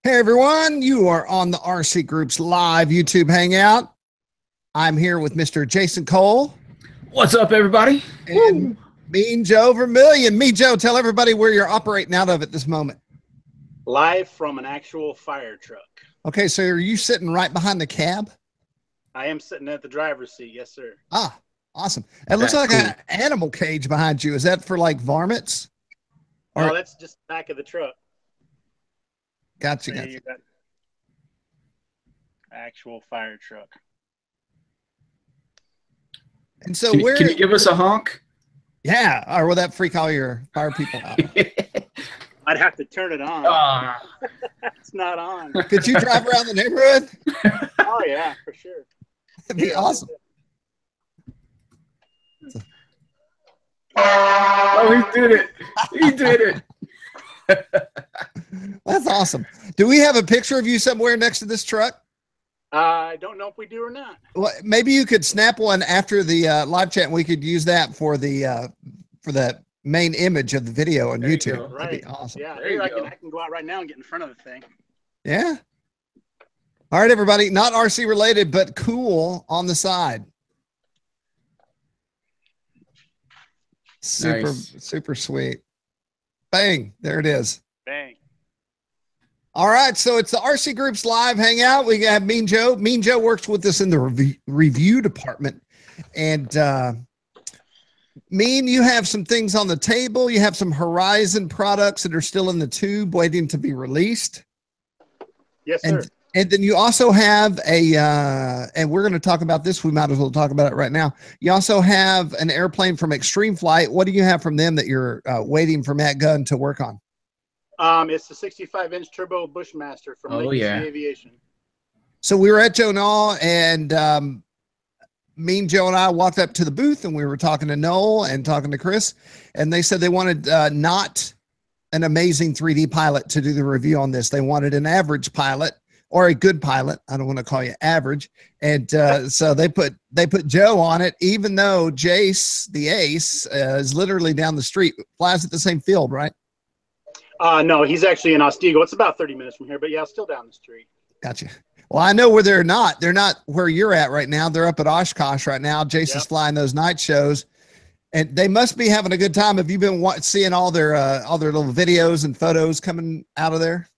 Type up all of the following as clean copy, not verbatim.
Hey everyone, you are on the RC Groups live YouTube Hangout. I'm here with Mr. Jason Cole. What's up, everybody? And Mean Joe Vermillion. Me, Joe, tell everybody where you're operating out of at this moment. Live from an actual fire truck. Okay, so are you sitting right behind the cab? I am sitting at the driver's seat, yes, sir. Ah, awesome. It looks like an animal cage behind you. Is that for like varmints? No, that's just the back of the truck. Gotcha. You got actual fire truck. And so can you give us a honk? Yeah, or will that freak all your fire people out? I'd have to turn it on. It's not on. Could you drive around the neighborhood? Oh yeah, for sure. That'd be awesome. Oh, he did it. He did it. That's awesome. Do we have a picture of you somewhere next to this truck? I don't know if we do or not. Well, maybe you could snap one after the live chat, and we could use that for the main image of the video on YouTube. Right. That'd be awesome. Yeah, I can go out right now and get in front of the thing. Yeah. All right, everybody. Not RC related, but cool on the side. Super sweet. Bang. There it is. Bang. All right. So it's the RC Groups live hangout. We have Mean Joe. Mean Joe works with us in the review department. And Mean, you have some things on the table. You have some Horizon products that are still in the tube waiting to be released. Yes, sir. And then you also have and we're going to talk about this. We might as well talk about it right now. You also have an airplane from Extreme Flight. What do you have from them that you're waiting for Matt Gunn to work on? It's the 65-inch turbo Bushmaster from Legacy Aviation. So we were at Joe Knoll, and Mean Joe and I walked up to the booth, and we were talking to Noel and talking to Chris, and they said they wanted not an amazing 3D pilot to do the review on this. They wanted an average pilot. Or a good pilot. I don't want to call you average. And so they put Joe on it, even though Jace, the ace, is literally down the street, flies at the same field, right? No, he's actually in Otsego. It's about 30 minutes from here, but yeah, still down the street. Gotcha. Well, I know where they're not. They're not where you're at right now. They're up at Oshkosh right now. Jace is flying those night shows, and they must be having a good time. Have you been seeing all their little videos and photos coming out of there?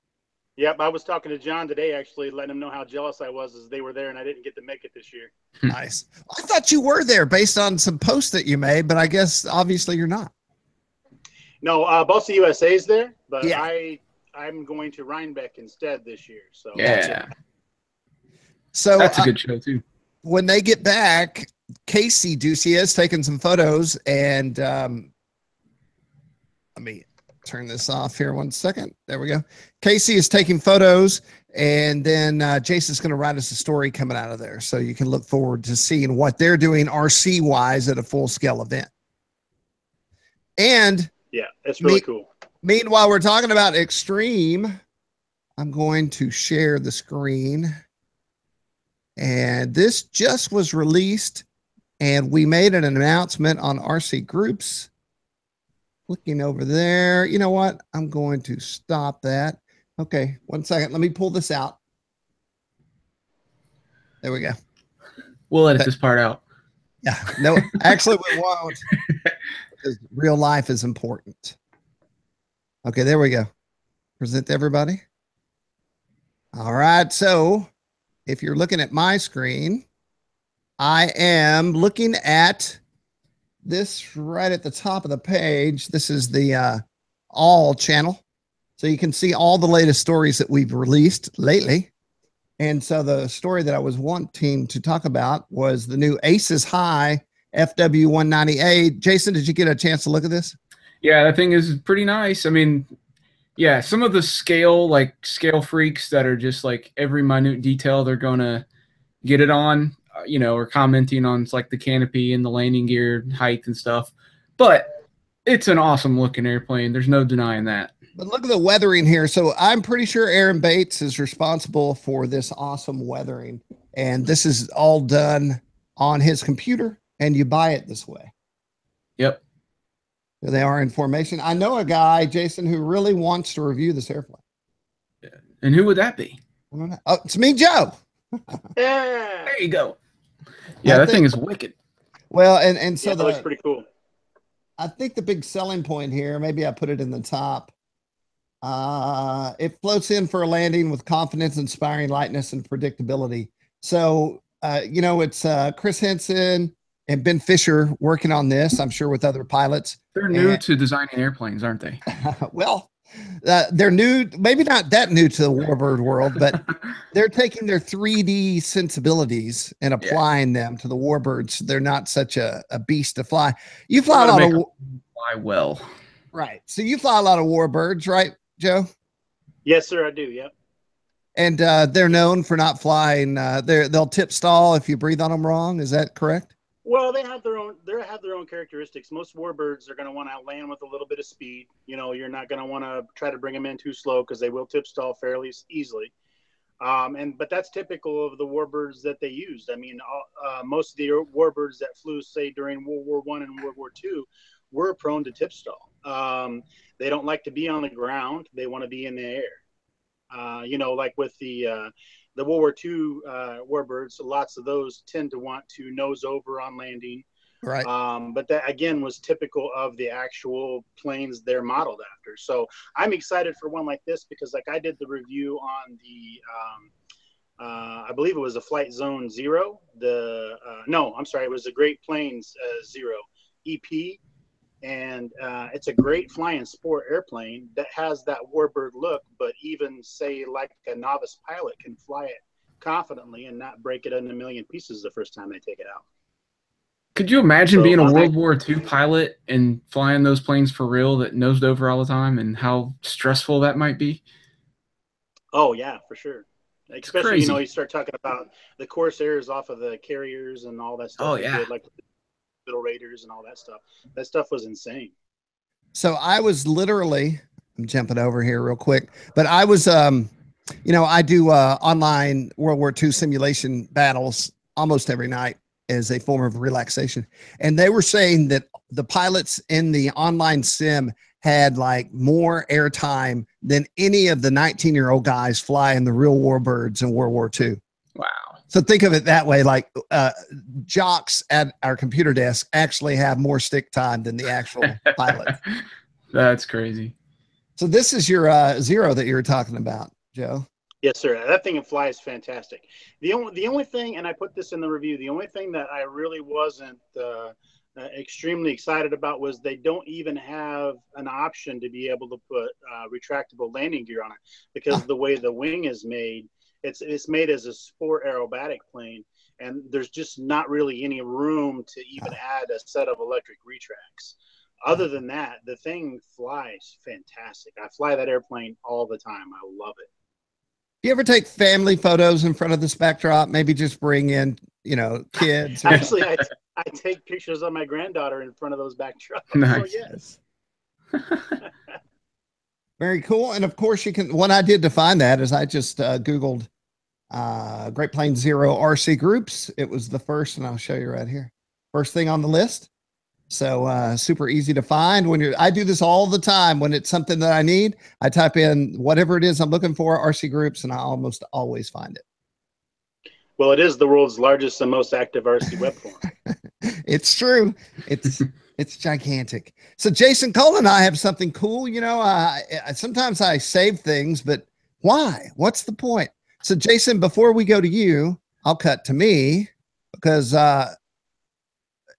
Yep, I was talking to John today, actually, letting him know how jealous I was as they were there, and I didn't get to make it this year. Nice. I thought you were there based on some posts that you made, but I guess obviously you're not. No, Bossa USA's there, but yeah. I'm going to Rhinebeck instead this year. So yeah. So that's a good show too. When they get back, Casey Ducey is taking some photos, and let me turn this off here 1 second. There we go. Casey is taking photos, and then Jason's going to write us a story coming out of there. So you can look forward to seeing what they're doing RC wise at a full scale event. And yeah, that's really cool. Meanwhile, we're talking about Extreme. I'm going to share the screen, and this just was released, and we made an announcement on RC Groups. Looking over there. You know what? I'm going to stop that. Okay, 1 second. Let me pull this out. There we go. We'll edit this part out. Yeah. No, actually we won't. Because real life is important. Okay, there we go. Present to everybody. All right. So if you're looking at my screen, I am looking at this right at the top of the page. This is the all channel. So you can see all the latest stories that we've released lately. And so the story that I was wanting to talk about was the new Aces High FW190A. Jason, did you get a chance to look at this? Yeah, that thing is pretty nice. I mean, yeah, some of the scale freaks that are just like every minute detail they're going to get it on, you know, or commenting on like the canopy and the landing gear height and stuff. But it's an awesome looking airplane. There's no denying that. But look at the weathering here. So I'm pretty sure Aaron Bates is responsible for this awesome weathering. And this is all done on his computer, and you buy it this way. Yep. They are in formation. I know a guy, Jason, who really wants to review this airplane. Yeah. And who would that be? Oh, it's me, Joe. Yeah. There you go. Yeah, that thing is wicked. Well, and so that looks pretty cool. I think the big selling point here, maybe I put it in the top. It floats in for a landing with confidence, inspiring lightness, and predictability. So, it's Chris Henson and Ben Fisher working on this, I'm sure, with other pilots. They're new to designing airplanes, aren't they? Well, they're new, maybe not that new to the warbird world, but they're taking their 3D sensibilities and applying them to the warbirds. They're not such a beast to fly. You fly a lot of fly well. Right. So you fly a lot of warbirds, right, Joe? Yes, sir, I do. Yep. And they're known for not flying. They'll tip stall if you breathe on them wrong. Is that correct? Well, they have their own characteristics. Most warbirds are going to want to land with a little bit of speed. You're not going to want to try to bring them in too slow because they will tip stall fairly easily. But that's typical of the warbirds that they used. I mean, most of the warbirds that flew, say, during World War I and World War II, were prone to tip stall. They don't like to be on the ground. They want to be in the air. Like with the World War II warbirds, lots of those tend to want to nose over on landing. Right. But that, again, was typical of the actual planes they're modeled after. So I'm excited for one like this because, like, I did the review on the, I believe it was a Flight Zone Zero. No, I'm sorry, it was the Great Plains Zero EP. And it's a great flying sport airplane that has that warbird look, but even, say, like a novice pilot can fly it confidently and not break it into a million pieces the first time they take it out. Could you imagine being a World War II pilot and flying those planes for real that nosed over all the time, and how stressful that might be? Oh, yeah, for sure. Especially, you start talking about the Corsairs off of the carriers and all that stuff. Oh, yeah. Like Little Raiders and all that stuff. That stuff was insane. So I was literally, I'm jumping over here real quick, but I was, I do online World War II simulation battles almost every night as a form of relaxation. And they were saying that the pilots in the online sim had like more airtime than any of the 19-year-old guys flying the real warbirds in World War II. Wow. So think of it that way, like jocks at our computer desk actually have more stick time than the actual pilot. That's crazy. So this is your Zero that you were talking about, Joe. Yes, sir. That thing flies fantastic. The only thing, and I put this in the review, the only thing that I really wasn't extremely excited about was they don't even have an option to be able to put retractable landing gear on it because the way the wing is made, it's made as a sport aerobatic plane, and there's just not really any room to even add a set of electric retracts. Other than that, the thing flies fantastic. I fly that airplane all the time. I love it. Do you ever take family photos in front of this backdrop? Maybe just bring in, kids. Actually, I take pictures of my granddaughter in front of those backdrops. Nice. So, yes. Very cool. And of course you can, what I did to find that is I just Googled Great Plains Zero RCGroups. It was the first, and I'll show you right here. First thing on the list. So super easy to find. I do this all the time when it's something that I need. I type in whatever it is I'm looking for, RCGroups, and I almost always find it. Well, it is the world's largest and most active RC web forum. It's true. It's gigantic. So Jason Cole and I have something cool. Sometimes I save things, but why? What's the point? So Jason, before we go to you, I'll cut to me because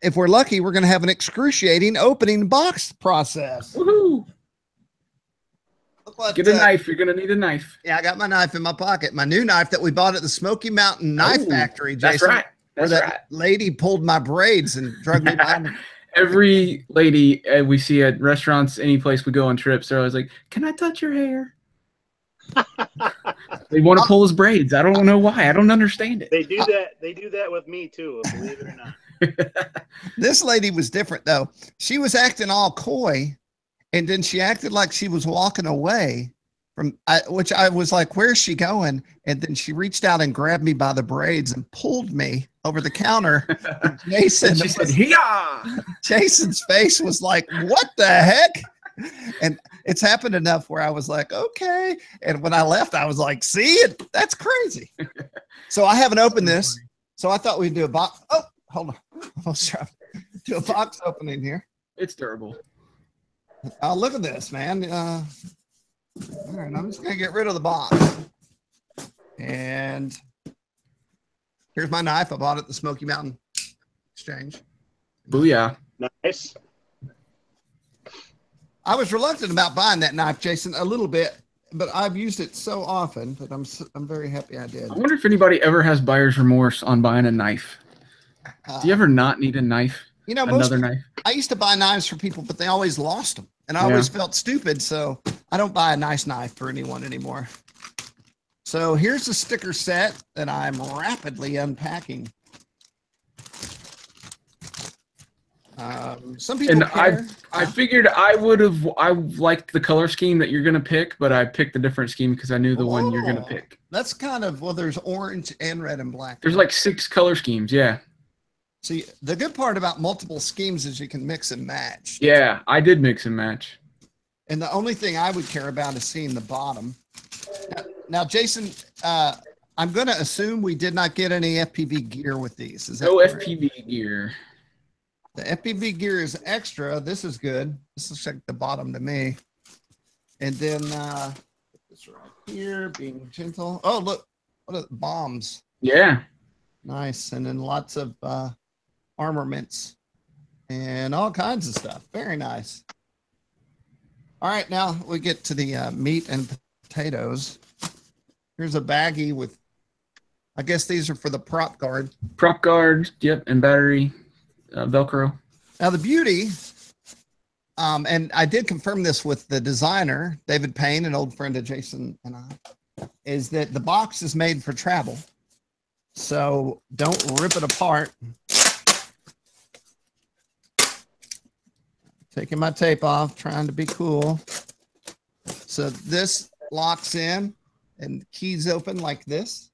if we're lucky, we're going to have an excruciating opening box process. Woohoo! Get a knife. You're going to need a knife. Yeah, I got my knife in my pocket. My new knife that we bought at the Smoky Mountain Knife Factory, Jason. That's right. That's where right. That lady pulled my braids and drug me behind me. Every lady we see at restaurants, any place we go on trips, they're always like, "Can I touch your hair?" They want to pull his braids. I don't know why. I don't understand it. They do that. They do that with me too, believe it or not. This lady was different though. She was acting all coy, and then she acted like she was walking away from which I was like, "Where's she going?" And then she reached out and grabbed me by the braids and pulled me over the counter. Jason, she said, "Hiya!" Jason's face was like, "What the heck?" And it's happened enough where I was like, okay. And when I left, I was like, see it? That's crazy. So I haven't opened this. So I thought we'd do a box. Oh, hold on. Almost tried to do a box opening here. It's durable. Oh, look at this, man. All right, I'm just going to get rid of the box. And here's my knife. I bought it at the Smoky Mountain Exchange. Booyah. Nice. I was reluctant about buying that knife, Jason, a little bit, but I've used it so often that I'm very happy I did. I wonder if anybody ever has buyer's remorse on buying a knife. Do you ever not need a knife? You know, another knife? I used to buy knives for people, but they always lost them. And I always felt stupid, so I don't buy a nice knife for anyone anymore. So here's the sticker set that I'm rapidly unpacking. Some people care. I figured I liked the color scheme that you're gonna pick, but I picked a different scheme because I knew the one you're gonna pick. That's kind of, well, there's orange and red and black. There's like 6 color schemes, yeah. See, the good part about multiple schemes is you can mix and match. Yeah, I did mix and match. And the only thing I would care about is seeing the bottom. Now Jason, I'm going to assume we did not get any FPV gear with these. Is that no correct? FPV gear. The FPV gear is extra. This is good. This looks like the bottom to me. And then this right here, being gentle. Oh, look, what are the bombs? Yeah. Nice. And then lots of armaments and all kinds of stuff. Very nice. All right, now we get to the meat and potatoes. Here's a baggie with, I guess these are for the prop guard. Prop guard, yep, and battery, Velcro. Now the beauty, and I did confirm this with the designer, David Payne, an old friend of Jason and I, is that the box is made for travel. So don't rip it apart. Taking my tape off, trying to be cool. So this locks in and keys open like this.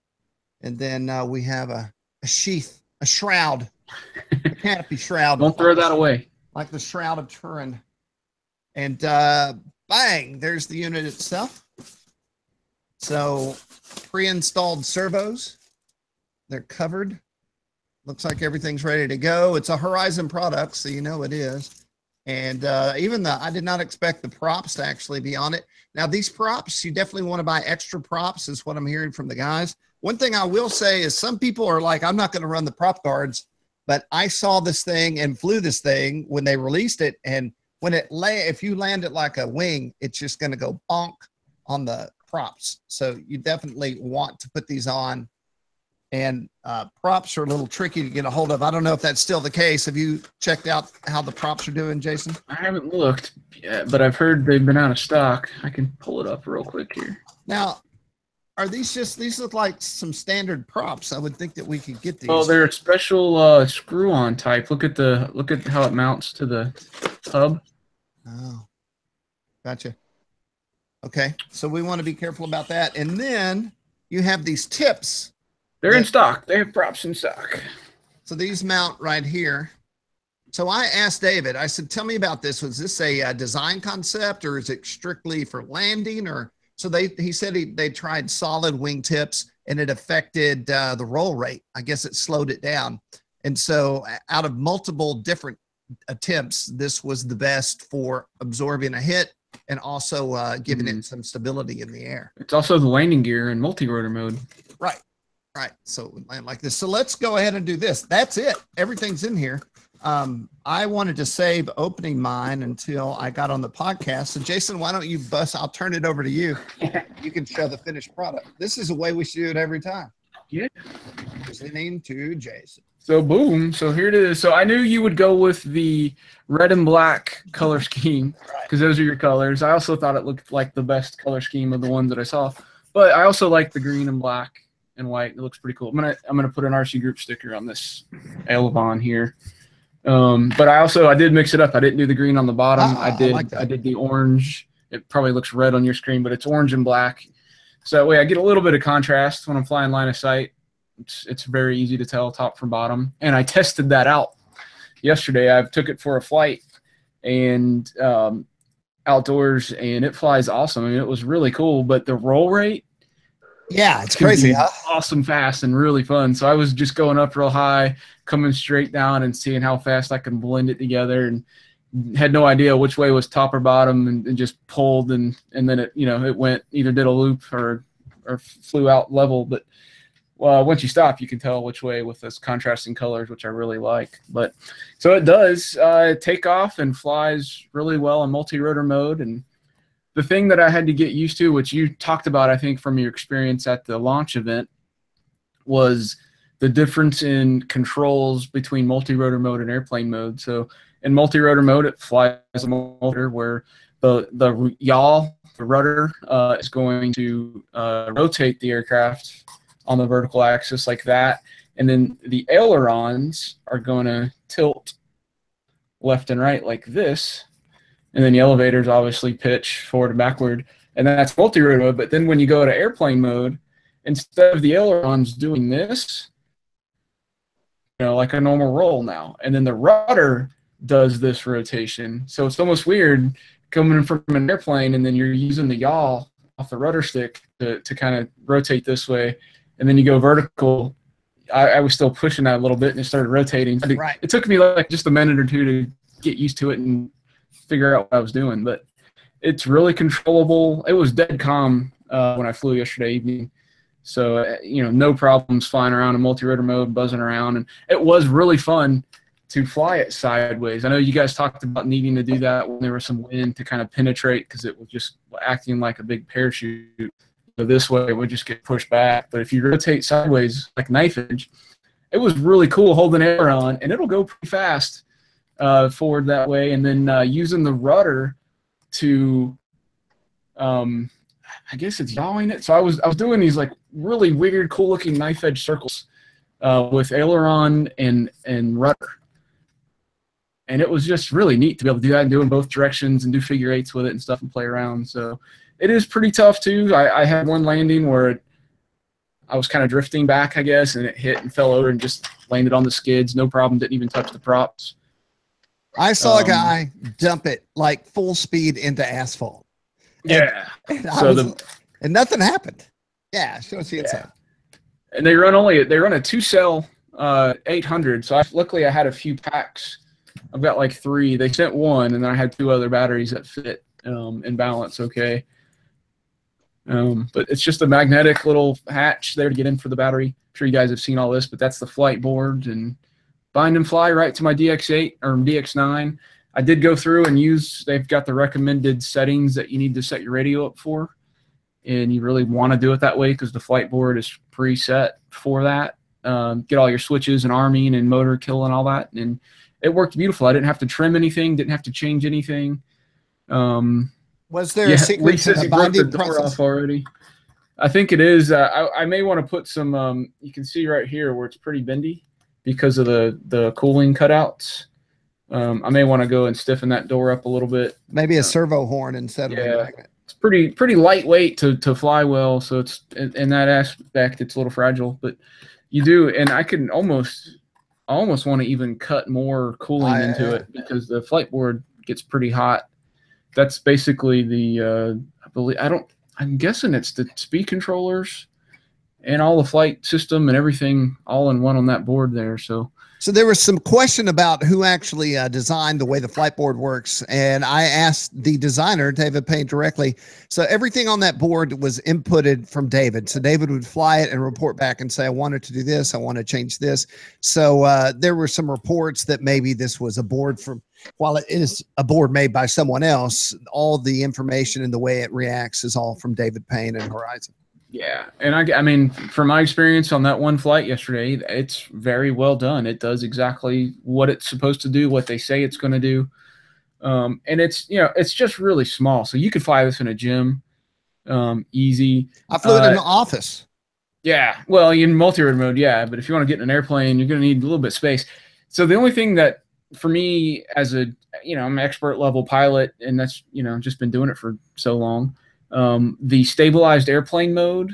And then we have a sheath, a shroud, a canopy shroud. Don't throw that away. Like the Shroud of Turin. And bang, there's the unit itself. So pre-installed servos. They're covered. Looks like everything's ready to go. It's a Horizon product, so you know it is. And even I did not expect the props to actually be on it. Now, these props, you definitely want to buy extra props, is what I'm hearing from the guys. One thing I will say is some people are like, I'm not going to run the prop guards, but I saw this thing and flew this thing when they released it. And when if you land it like a wing, it's just going to go bonk on the props. So you definitely want to put these on. And props are a little tricky to get a hold of. I don't know if that's still the case. Have you checked out how the props are doing, Jason? I haven't looked yet, but I've heard they've been out of stock. I can pull it up real quick here. Now, are these look like some standard props? I would think that we could get these. Oh, they're a special screw-on type. Look at how it mounts to the hub. Oh, gotcha. Okay, so we want to be careful about that. And then you have these tips. They're in stock. They have props in stock. So these mount right here. So I asked David, I said, tell me about this. Was this a design concept or is it strictly for landing? Or so he said they tried solid wing tips and it affected the roll rate. I guess it slowed it down. And so out of multiple different attempts, this was the best for absorbing a hit and also giving it some stability in the air. It's also the landing gear in multi-rotor mode. Right. Right. So we land like this. So let's go ahead and do this. That's it. Everything's in here. I wanted to save opening mine until I got on the podcast. So Jason, why don't you bust? I'll turn it over to you. You can show the finished product. This is the way we should do it every time. Yeah. Listening to Jason. So boom. So here it is. So I knew you would go with the red and black color scheme because those are your colors. I also thought it looked like the best color scheme of the ones that I saw, but I also like the green and black and white. It looks pretty cool. I'm gonna put an RC group sticker on this Elevon here. But I did mix it up. I didn't do the green on the bottom. I did the orange. It probably looks red on your screen, but it's orange and black. So that way I get a little bit of contrast when I'm flying line of sight. It's very easy to tell top from bottom. And I tested that out yesterday. I took it for a flight and outdoors, and it flies awesome. I mean, it was really cool, but the roll rate, yeah, it's crazy, huh? awesome fast and really fun. So I was just going up real high, coming straight down and seeing how fast I can blend it together, and had no idea which way was top or bottom, and just pulled, and then it, it went, either did a loop or flew out level. But once you stop, you can tell which way with those contrasting colors, which I really like. But so it does take off and flies really well in multi-rotor mode. And the thing that I had to get used to, which you talked about, I think, from your experience at the launch event, was the difference in controls between multi-rotor mode and airplane mode. So in multi-rotor mode, it flies a motor where the yaw, the rudder, is going to rotate the aircraft on the vertical axis like that, and then the ailerons are going to tilt left and right like this, and then the elevators obviously pitch forward and backward, and that's multi-rotor mode. But then when you go to airplane mode, instead of the ailerons doing this, like a normal roll now, and then the rudder does this rotation. So it's almost weird coming from an airplane, and then you're using the yaw off the rudder stick to kind of rotate this way, and then you go vertical. I was still pushing that a little bit, and it started rotating. Right. It took me like just a minute or two to get used to it and figure out what I was doing, but it's really controllable. It was dead calm when I flew yesterday evening. So, no problems flying around in multi-rotor mode, buzzing around. And it was really fun to fly it sideways. I know you guys talked about needing to do that when there was some wind to kind of penetrate, because it was just acting like a big parachute. So this way it would just get pushed back. But if you rotate sideways like knife edge, it was really cool holding air on, and it'll go pretty fast forward that way. And then using the rudder to I guess it's yawing it. So I was doing these like really weird, cool looking knife edge circles with aileron and rudder. And it was just really neat to be able to do that and do in both directions and do figure eights with it and stuff and play around. So it is pretty tough too. I had one landing where I was kind of drifting back, I guess, and it hit and fell over and just landed on the skids. No problem. Didn't even touch the props. I saw a guy dump it like full speed into asphalt. Yeah. And nothing happened. Yeah. Show us the inside. And they run a 2-cell 800. So luckily I had a few packs. I've got like 3. They sent 1, and then I had 2 other batteries that fit in balance. Okay. But it's just a magnetic little hatch there to get in for the battery. I'm sure you guys have seen all this, but that's the flight board, and bind and fly right to my DX8 or DX9. I did go through and they've got the recommended settings that you need to set your radio up for. And you really want to do it that way because the flight board is preset for that. Get all your switches and arming and motor kill and all that. And it worked beautiful. I didn't have to trim anything, didn't have to change anything. Was there a secret to the binding process already? I think it is. I may want to put some, you can see right here where it's pretty bendy because of the cooling cutouts. I may want to go and stiffen that door up a little bit. Maybe a servo horn instead of a magnet. It's pretty lightweight to fly well, so it's in that aspect it's a little fragile, but you do, and I almost want to even cut more cooling into it because the flight board gets pretty hot. That's basically the I'm guessing it's the speed controllers and all the flight system and everything all in one on that board there. So there was some question about who actually designed the way the flight board works. And I asked the designer, David Payne, directly. So everything on that board was inputted from David. So David would fly it and report back and say, I wanted to do this. I want to change this. So there were some reports that maybe this was a board while it is a board made by someone else, all the information and the way it reacts is all from David Payne and Horizon. Yeah, and I mean, from my experience on that one flight yesterday, it's very well done. It does exactly what it's supposed to do, what they say it's going to do, and it's just really small. So you could fly this in a gym, easy. I flew it in the office. Yeah, well, in multi-rotor mode, yeah, but if you want to get in an airplane, you're going to need a little bit of space. So the only thing that for me as I'm an expert level pilot, and that's just been doing it for so long. The stabilized airplane mode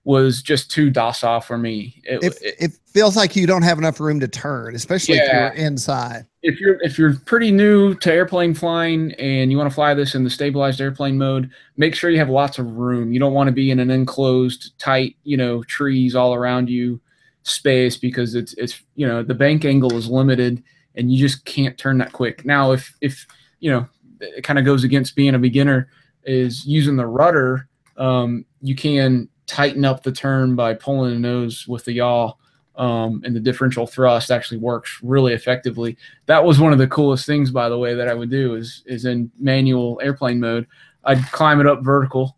was just too docile for me. It feels like you don't have enough room to turn, especially if you're inside. If you're pretty new to airplane flying and you want to fly this in the stabilized airplane mode, make sure you have lots of room. You don't want to be in an enclosed, tight, trees all around you space, because it's the bank angle is limited and you just can't turn that quick. Now, if it kind of goes against being a beginner, is using the rudder, you can tighten up the turn by pulling the nose with the yaw, and the differential thrust actually works really effectively. That was one of the coolest things, by the way, that I would do is in manual airplane mode. I'd climb it up vertical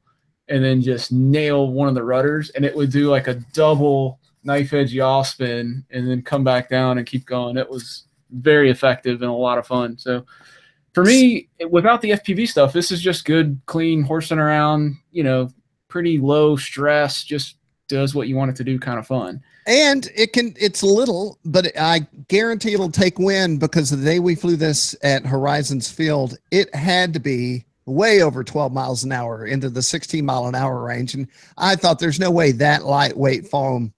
and then just nail one of the rudders, and it would do like a double knife edge yaw spin and then come back down and keep going. It was very effective and a lot of fun. So for me, without the FPV stuff, this is just good, clean, horsing around, pretty low stress, just does what you want it to do, kind of fun. And it's little, but I guarantee it'll take wind, because the day we flew this at Horizons Field, it had to be way over 12 miles an hour into the 16-mile-an-hour range. And I thought there's no way that lightweight foam,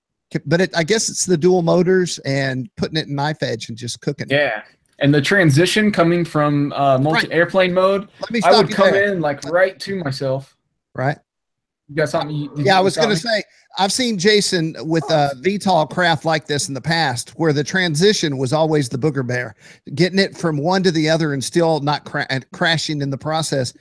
but I guess it's the dual motors and putting it in knife edge and just cooking. Yeah. And the transition coming from multi-airplane mode, I would come in like right to myself. Right. You got something? Yeah, I was going to say, I've seen Jason with a VTOL craft like this in the past, where the transition was always the booger bear. Getting it from one to the other and still not crashing in the process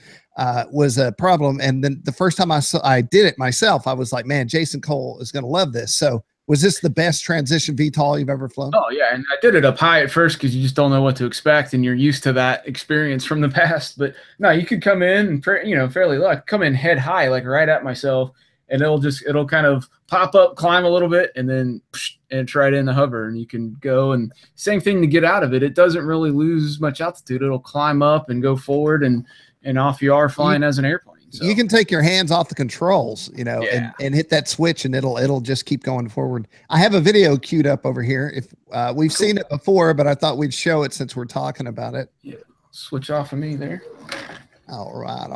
was a problem. And then the first time I did it myself, I was like, man, Jason Cole is going to love this. So was this the best transition VTOL you've ever flown? Oh, yeah. And I did it up high at first because you just don't know what to expect, and you're used to that experience from the past. But no, you could come in and, fairly low. Come in head high, like right at myself, and it'll kind of pop up, climb a little bit, and then and it's right in the hover, and you can go. And same thing to get out of it. It doesn't really lose much altitude. It'll climb up and go forward, and off you are flying as an airplane. So you can take your hands off the controls, and hit that switch, and it'll just keep going forward. I have a video queued up over here. If we've seen it before, but I thought we'd show it since we're talking about it. Yeah, switch off of me there. All right.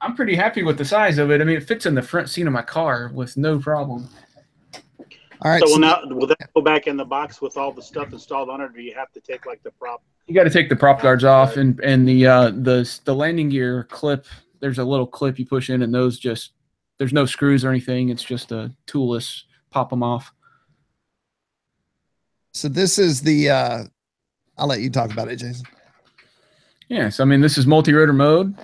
I'm pretty happy with the size of it. I mean, it fits in the front seat of my car with no problem. All right. So will that go back in the box with all the stuff installed on it, or do you have to take like the prop? You got to take the prop guards off, and the landing gear clip. There's a little clip you push in, and there's no screws or anything. It's just a toolless. Pop them off. So this is the. I'll let you talk about it, Jason. Yes, I mean, this is multi-rotor mode.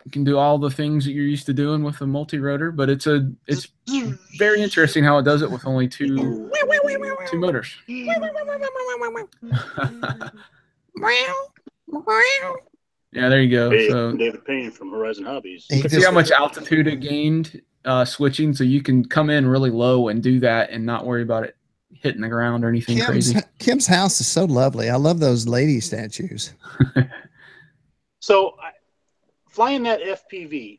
You can do all the things that you're used to doing with a multi-rotor, but it's very interesting how it does it with only two motors. Yeah, there you go. So David Payne from Horizon Hobbies. You can see how much altitude it gained switching, so you can come in really low and do that and not worry about it hitting the ground or anything crazy. Kim's house is so lovely. I love those lady statues. So flying that FPV,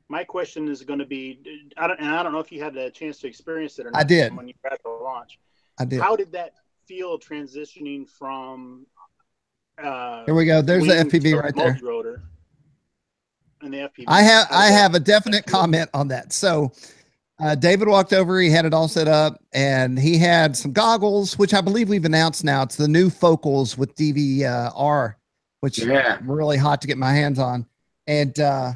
my question is going to be, I don't know if you had a chance to experience it or not. I did. When you were at the launch. I did. How did that feel transitioning from here we go. There's the FPV right there. Rotor and the FPV. I have a definite comment on that. So David walked over, he had it all set up, and he had some goggles, which I believe we've announced now. It's the new focals with DVR, which is really hot to get my hands on. And so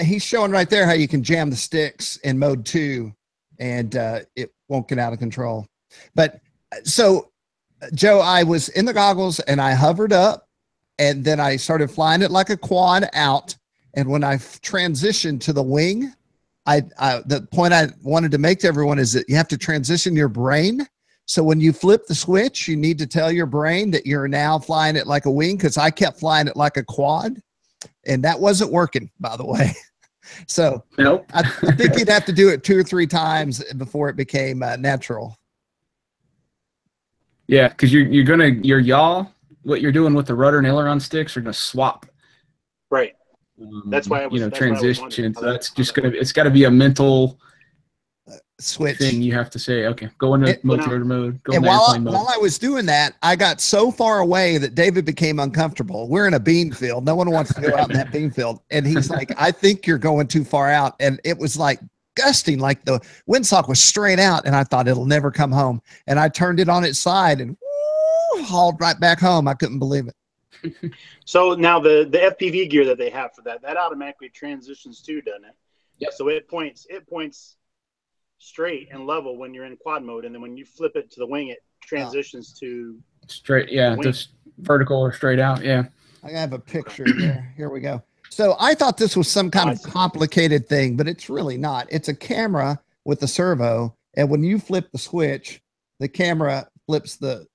he's showing right there how you can jam the sticks in mode 2 and it won't get out of control. But so Joe, I was in the goggles and I hovered up, and then I started flying it like a quad out. And when I transitioned to the wing, the point I wanted to make to everyone is that you have to transition your brain. So when you flip the switch, you need to tell your brain that you're now flying it like a wing, because I kept flying it like a quad, and that wasn't working, by the way. So nope. I think you'd have to do it 2 or 3 times before it became natural. Yeah, because your yaw, what you're doing with the rudder and aileron sticks are gonna swap. Right. That's why I was transition. So that's just it's got to be a mental switch. Then you have to say, okay, go into multi-rotor mode, go into airplane mode. While I was doing that, I got so far away that David became uncomfortable. We're in a bean field. No one wants to go out in that bean field. And he's like, I think you're going too far out. And it was like gusting, like the windsock was straight out. And I thought it'll never come home. And I turned it on its side and hauled right back home. I couldn't believe it. So now the FPV gear that they have for that automatically transitions to, doesn't it? Yep. So it points straight and level when you're in quad mode, and then when you flip it to the wing, it transitions to straight. Yeah, just vertical or straight out. Yeah. I have a picture here. Here we go. So I thought this was some kind of complicated thing, but it's really not. It's a camera with a servo, and when you flip the switch, the camera flips the.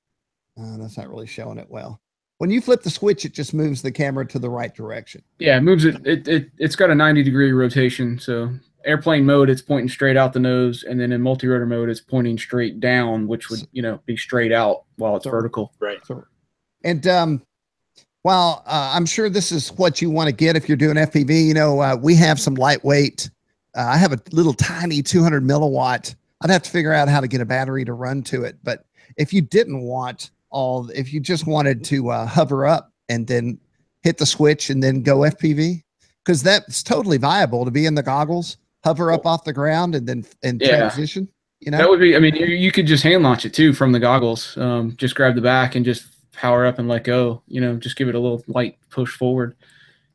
That's not really showing it well. When you flip the switch, it just moves the camera to the right direction. Yeah, it moves it. It's got a 90-degree rotation. So airplane mode, it's pointing straight out the nose, and then in multi-rotor mode, it's pointing straight down, which would be straight out while it's vertical. Right. And while I'm sure this is what you want to get if you're doing FPV, we have some lightweight. I have a little tiny 200 milliwatt. I'd have to figure out how to get a battery to run to it. But if you didn't want if you just wanted to hover up and then hit the switch and then go FPV, because that's totally viable to be in the goggles, hover up off the ground and then transition. That would be. I mean, you could just hand launch it too from the goggles. Just grab the back and just power up and let go. Just give it a little light push forward,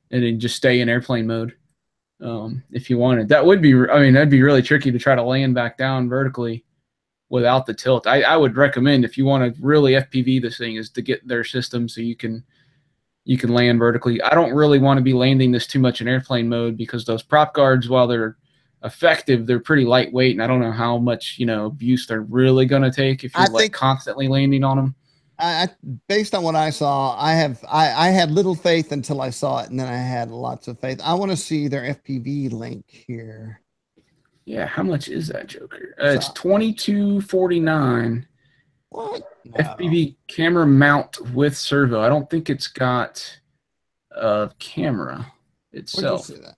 and then just stay in airplane mode. If you wanted, that would be. I mean, that'd be really tricky to try to land back down vertically without the tilt. I would recommend, if you want to really FPV this thing, is to get their system so you can land vertically. I don't really want to be landing this too much in airplane mode, because those prop guards, while they're effective, they're pretty lightweight, and I don't know how much abuse they're really going to take if you're constantly landing on them. Based on what I saw, I had little faith until I saw it, and then I had lots of faith. I want to see their FPV link here. Yeah, how much is that joker? It's $22.49. What? No. FPV camera mount with servo. I don't think it's got a camera itself. Where'd you see that?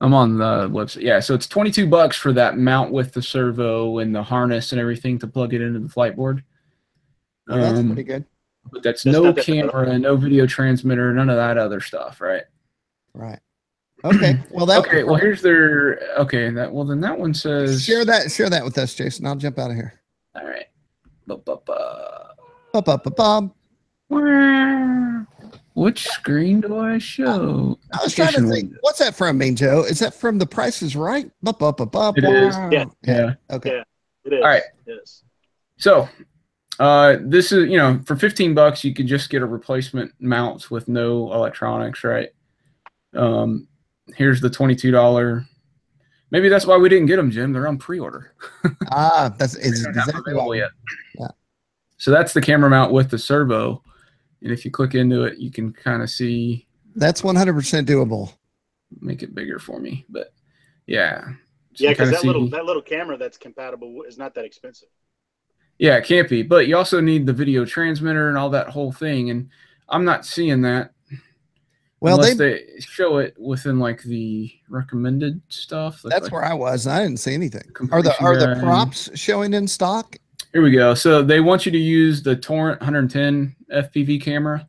I'm on the website. Yeah, so it's $22 for that mount with the servo and the harness and everything to plug it into the flight board. Yeah, that's pretty good. But that's no camera, no video transmitter, none of that other stuff, right? Right. Okay. Well, okay. Well, here's their. Okay. Then that one says. Share that with us, Jason. I'll jump out of here. All right. Which screen do I show? I was trying to think. What's that from, Main Joe? Is that from The Price is Right? It is. Yeah. Okay. Yeah, it is. All right. Yes. So, this is for $15 you can just get a replacement mount with no electronics, right? Here's the $22. Maybe that's why we didn't get them, Jim. They're on pre-order. That's exactly available yet. Yeah. So that's the camera mount with the servo, and if you click into it, you can kind of see. That's 100% doable. Make it bigger for me, but yeah. So yeah, because that little camera that's compatible is not that expensive. Yeah, it can't be, but you also need the video transmitter and all that whole thing, and I'm not seeing that. Well, they show it within like the recommended stuff. That's where I was. I didn't see anything. Are the props showing in stock? Here we go. So they want you to use the Torrent 110 FPV camera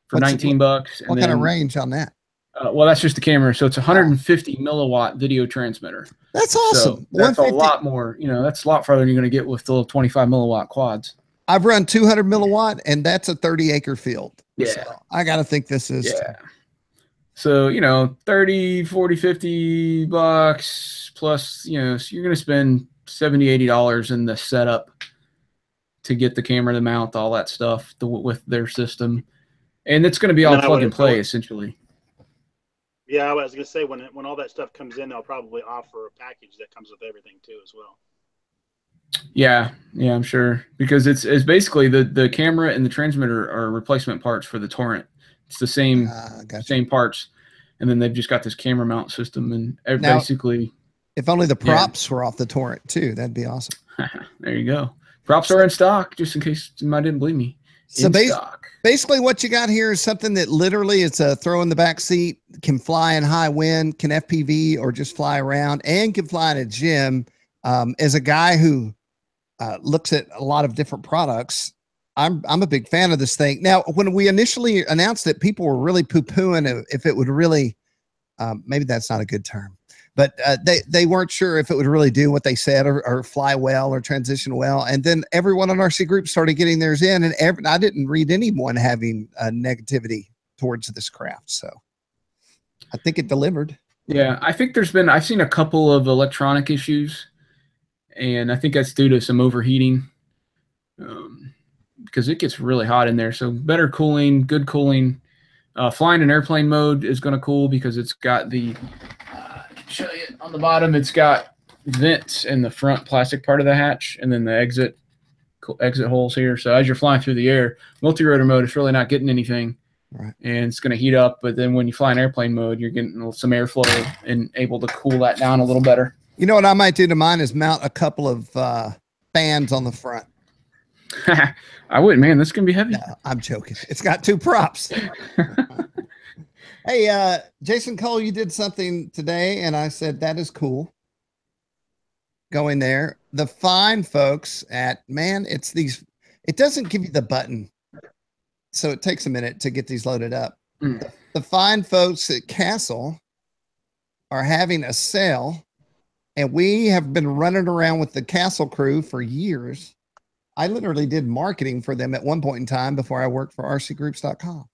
for $19. What kind of range on that? Well, that's just the camera. So it's 150 milliwatt video transmitter. That's awesome. So that's a lot more. That's a lot farther than you're going to get with the little 25 milliwatt quads. I've run 200 milliwatt, and that's a 30-acre field. Yeah. So I got to think this is. Yeah. So, $30, $40, $50 plus, so you're going to spend $70, $80 in the setup to get the camera, the mount, all that stuff with their system. And it's going to be all plug and play, essentially. Yeah, I was going to say, when all that stuff comes in, they'll probably offer a package that comes with everything too as well. Yeah, I'm sure. Because it's basically the camera and the transmitter are replacement parts for the Torrent. It's the same same parts, and then they've just got this camera mount system, and basically. If only the props were off the Torrent too, that'd be awesome. There you go. Props are in stock, just in case somebody didn't believe me. So basically, what you got here is something that literally it's a throw in the back seat, can fly in high wind, can FPV or just fly around, and can fly in a gym. As a guy who looks at a lot of different products, I'm a big fan of this thing. Now, when we initially announced it, people were really poo-pooing if it would really, maybe that's not a good term, but they weren't sure if it would really do what they said or fly well or transition well. And then everyone on RC Group started getting theirs in, and I didn't read anyone having negativity towards this craft. So I think it delivered. Yeah, I think I've seen a couple of electronic issues, and I think that's due to some overheating. Because it gets really hot in there. So better cooling, good cooling. Flying in airplane mode is going to cool because it's got the, show you on the bottom, it's got vents in the front plastic part of the hatch and then the exit holes here. So as you're flying through the air, multi-rotor mode, it's really not getting anything. Right. And it's going to heat up. But then when you fly in airplane mode, you're getting some airflow and able to cool that down a little better. You know what I might do to mine is mount a couple of fans on the front. I wouldn't, man. This can be heavy. No, I'm joking. It's got 2 props. Hey, Jason Cole, you did something today, and I said that is cool. Going there, the fine folks at it's these. It doesn't give you the button, so it takes a minute to get these loaded up. The fine folks at Castle are having a sale, and we have been running around with the Castle crew for years. I literally did marketing for them at one point in time before I worked for RCGroups.com.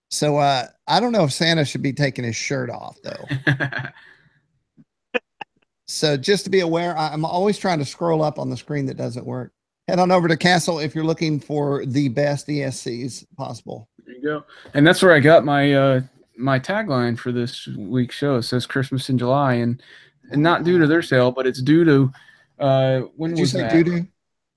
So I don't know if Santa should be taking his shirt off, though. So just to be aware, I'm always trying to scroll up on the screen that doesn't work. Head on over to Castle if you're looking for the best ESCs possible. There you go. And that's where I got my my tagline for this week's show. It says Christmas in July, and not due to their sale, but it's due to when Did was you say that? doo-doo?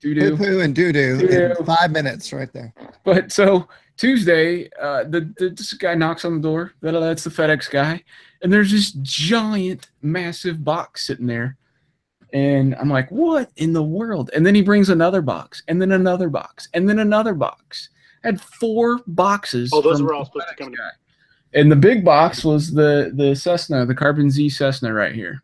Doo-doo. Poo-poo and doo-doo in 5 minutes right there. But so Tuesday, this guy knocks on the door. That's the FedEx guy. And there's this giant, massive box sitting there. And I'm like, what in the world? And then he brings another box, and then another box, and then another box. I had 4 boxes. Oh, those were all supposed to come guy. And the big box was the Cessna, the Carbon Z Cessna right here.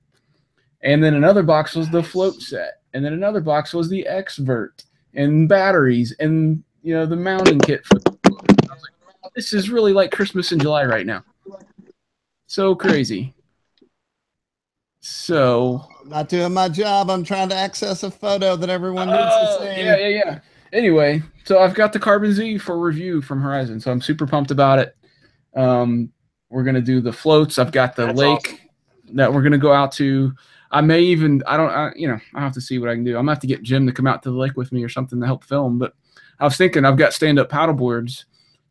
And then another box was the float set. And then another box was the X-Vert and batteries and, the mounting kit for the float. I was like, wow, this is really like Christmas in July right now. So crazy. So I'm not doing my job. I'm trying to access a photo that everyone needs to see. Yeah. Anyway, so I've got the Carbon Z for review from Horizon. So I'm super pumped about it. We're going to do the floats. I've got the lake that we're going to go out to. I may even, I have to see what I can do. I'm going to have to get Jim to come out to the lake with me or something to help film. But I was thinking I've got stand-up paddle boards.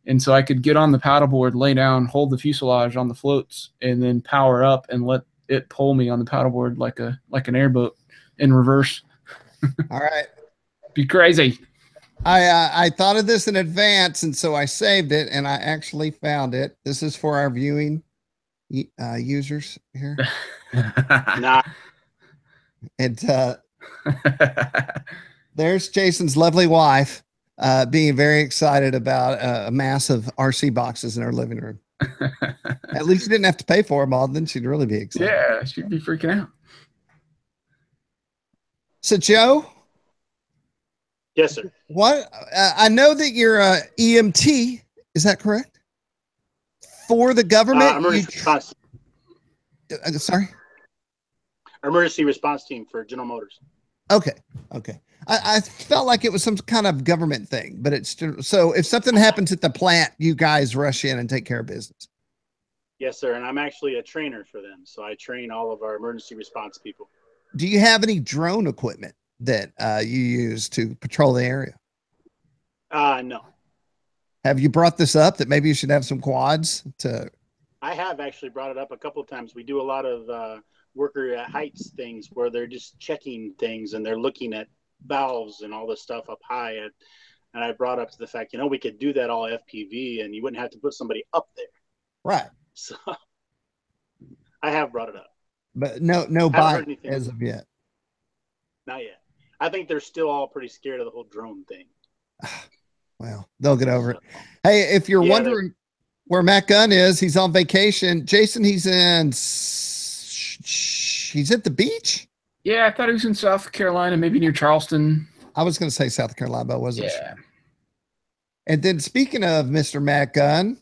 And so I could get on the paddleboard, lay down, hold the fuselage on the floats, and then power up and let it pull me on the paddleboard like an airboat in reverse. All right. Be crazy. I thought of this in advance, and so I saved it, and I actually found it. This is for our viewing users here. Nah. And there's Jason's lovely wife being very excited about a mass of RC boxes in her living room. At least you didn't have to pay for them all. Then she'd really be excited. Yeah, she'd be freaking out. So, Joe? Yes, sir. What? I know that you're a EMT. Is that correct? For the government? Emergency response. Sorry? Emergency response team for General Motors. Okay. I felt like it was some kind of government thing, but it's so if something happens at the plant, you guys rush in and take care of business. Yes, sir. And I'm actually a trainer for them. So I train all of our emergency response people. Do you have any drone equipment that you use to patrol the area? No. Have you brought this up that maybe you should have some quads to? I have actually brought it up a couple of times. We do a lot of worker at heights things where they're just checking things and they're looking at valves and all this stuff up high. And I brought up to the fact, we could do that all FPV and you wouldn't have to put somebody up there. Right. So I have brought it up. But no bite as of yet. Not yet. I think they're still all pretty scared of the whole drone thing. Well, they'll get over it. Hey, if you're wondering where Matt Gunn is, he's on vacation. Jason, he's at the beach. Yeah, I thought he was in South Carolina, maybe near Charleston. I was going to say South Carolina, but I wasn't Yeah. sure. And then speaking of Mr. Matt Gunn,